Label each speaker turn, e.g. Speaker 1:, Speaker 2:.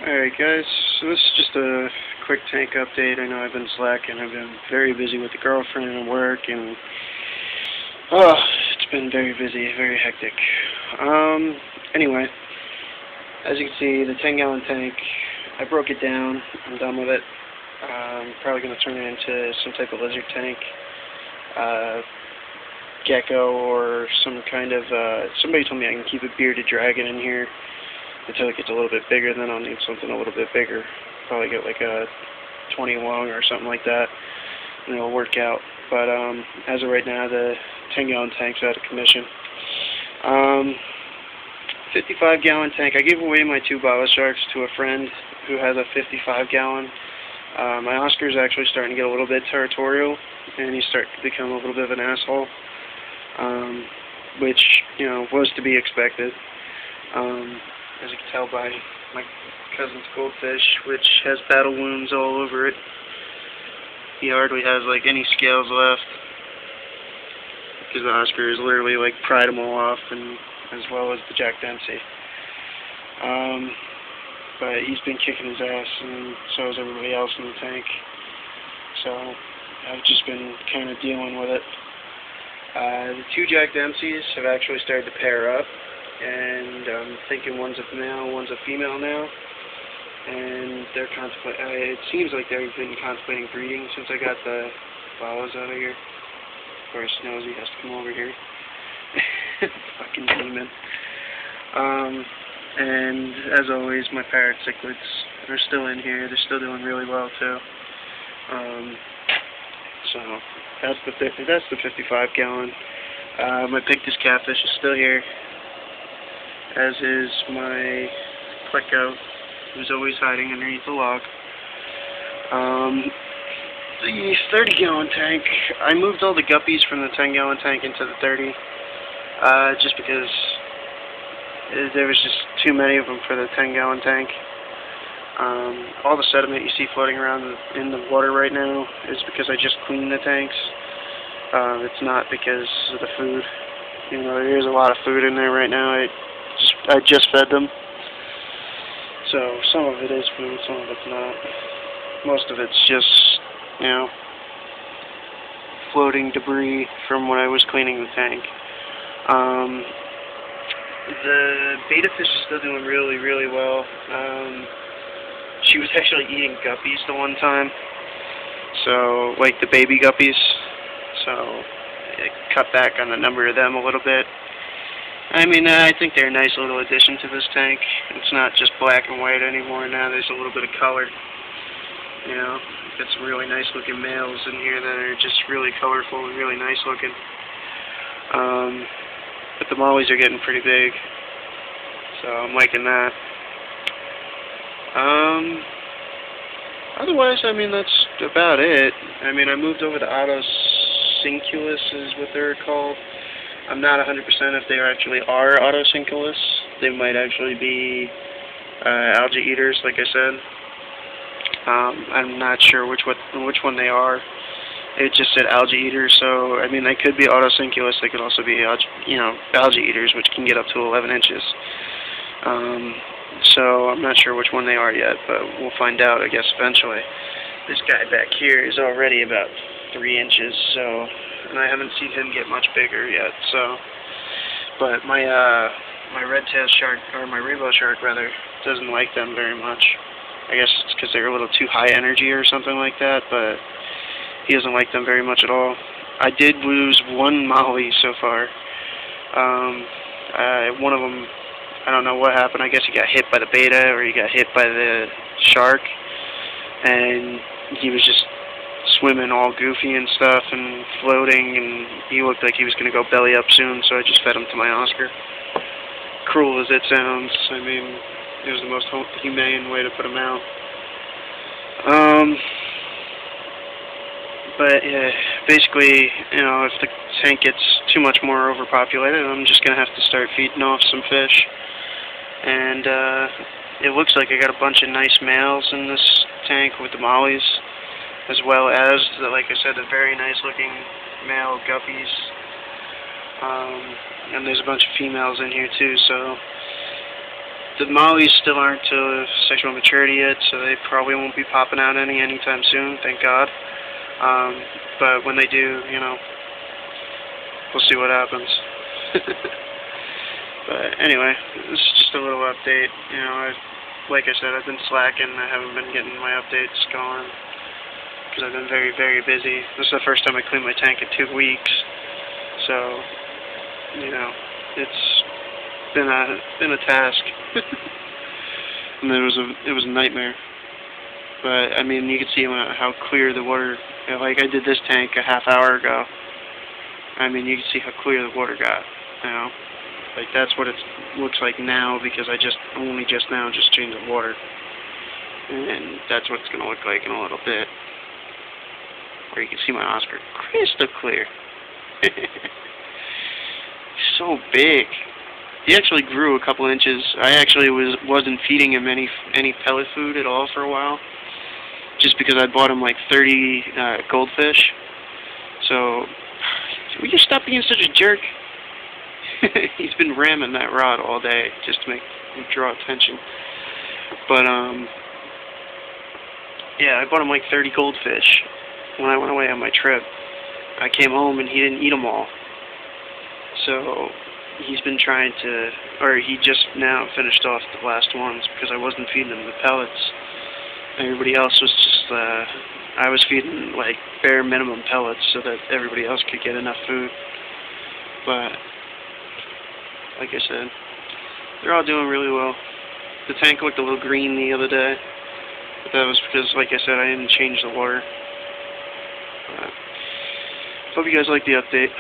Speaker 1: Alright guys, so this is just a quick tank update. I know I've been slacking. I've been very busy with the girlfriend and work, and oh, it's been very busy, very hectic. Anyway, as you can see, the 10-gallon tank, I broke it down. I'm done with it. I'm probably going to turn it into some type of lizard tank, gecko, or some kind of, somebody told me I can keep a bearded dragon in here until it gets a little bit bigger. Then I'll need something a little bit bigger. Probably get like a 20 long or something like that, and it'll work out. But as of right now, the 10-gallon tank's out of commission. 55-gallon tank. I gave away my 2 bottle sharks to a friend who has a 55-gallon. My Oscar's actually starting to get a little bit territorial, and he's starting to become a little bit of an asshole, which, you know, was to be expected. As you can tell by my cousin's goldfish, which has battle wounds all over it. He hardly has like any scales left, because the Oscar has literally like pried them all off, and as well as the Jack Dempsey. But he's been kicking his ass, and so has everybody else in the tank. So I've just been kind of dealing with it. The 2 Jack Dempseys have actually started to pair up, and I'm thinking one's a male, one's a female now. And they're contemplating. It seems like they've been contemplating breeding since I got the bottles out of here. Of course, Nosy has to come over here. Fucking demon. And as always, my parrot cichlids are still in here. They're still doing really well too. So that's the 55-gallon. My Pictus catfish is still here, as is my Pleco, who's always hiding underneath the log. The 30-gallon tank, I moved all the guppies from the 10-gallon tank into the 30, just because there was just too many of them for the 10-gallon tank. All the sediment you see floating around in the water right now is because I just cleaned the tanks. It's not because of the food. You know, there is a lot of food in there right now. I just fed them. So some of it is food, some of it's not. Most of it's just, you know, floating debris from when I was cleaning the tank. The beta fish is still doing really, really well. She was actually eating guppies the one time, so like the baby guppies. So I cut back on the number of them a little bit. I mean, I think they're a nice little addition to this tank. It's not just black and white anymore. Now there's a little bit of color. You know, got some really nice looking males in here that are just really colorful and really nice looking. But the mollies are getting pretty big, so I'm liking that. Otherwise, I mean, that's about it. I mean, I moved over to Autocinculus is what they're called. I'm not 100% if they actually are Autocinculus. They might actually be algae eaters, like I said. I'm not sure which one they are. It just said algae eaters, so I mean, they could be Autocinculus. They could also be algae eaters, which can get up to 11 inches. So I'm not sure which one they are yet, but we'll find out, I guess, eventually. This guy back here is already about 3 inches, so, and I haven't seen him get much bigger yet. So, but my red-tailed shark, or my rainbow shark rather, doesn't like them very much. I guess it's because they're a little too high energy or something like that, but he doesn't like them very much at all. I did lose 1 molly so far. One of them, I don't know what happened. I guess he got hit by the beta, or he got hit by the shark, and he was just swimming all goofy and stuff and floating, and he looked like he was going to go belly up soon, so I just fed him to my Oscar. Cruel as it sounds, I mean, it was the most humane way to put him out. But yeah, basically, you know, if the tank gets too much more overpopulated, I'm just going to have to start feeding off some fish. And it looks like I got a bunch of nice males in this tank with the mollies, as well as, like I said, the very nice looking male guppies. And there's a bunch of females in here too, so the mollies still aren't to sexual maturity yet, so they probably won't be popping out anytime soon, thank God. But when they do, you know, we'll see what happens. But anyway, this is just a little update. You know, like I said, I've been slacking. I haven't been getting my updates going because I've been very, very busy. This is the first time I cleaned my tank in 2 weeks, so you know, it's been a task. And it was a nightmare. But I mean, you can see how clear the water. You know, like I did this tank a half hour ago. I mean, you can see how clear the water got. You know, like that's what it looks like now because I only just now changed the water, and that's what it's gonna look like in a little bit. Where you can see my Oscar crystal clear. So big. He actually grew a couple inches. I actually wasn't feeding him any pellet food at all for a while, just because I bought him like 30 goldfish. So, will you stop being such a jerk? He's been ramming that rod all day just to draw attention. But yeah, I bought him like 30 goldfish when I went away on my trip. I came home and he didn't eat them all. So he's been trying to, or he just now finished off the last ones because I wasn't feeding him the pellets. Everybody else was just, I was feeding like bare minimum pellets so that everybody else could get enough food. But, like I said, they're all doing really well. The tank looked a little green the other day, but that was because, like I said, I didn't change the water. But, hope you guys like the update.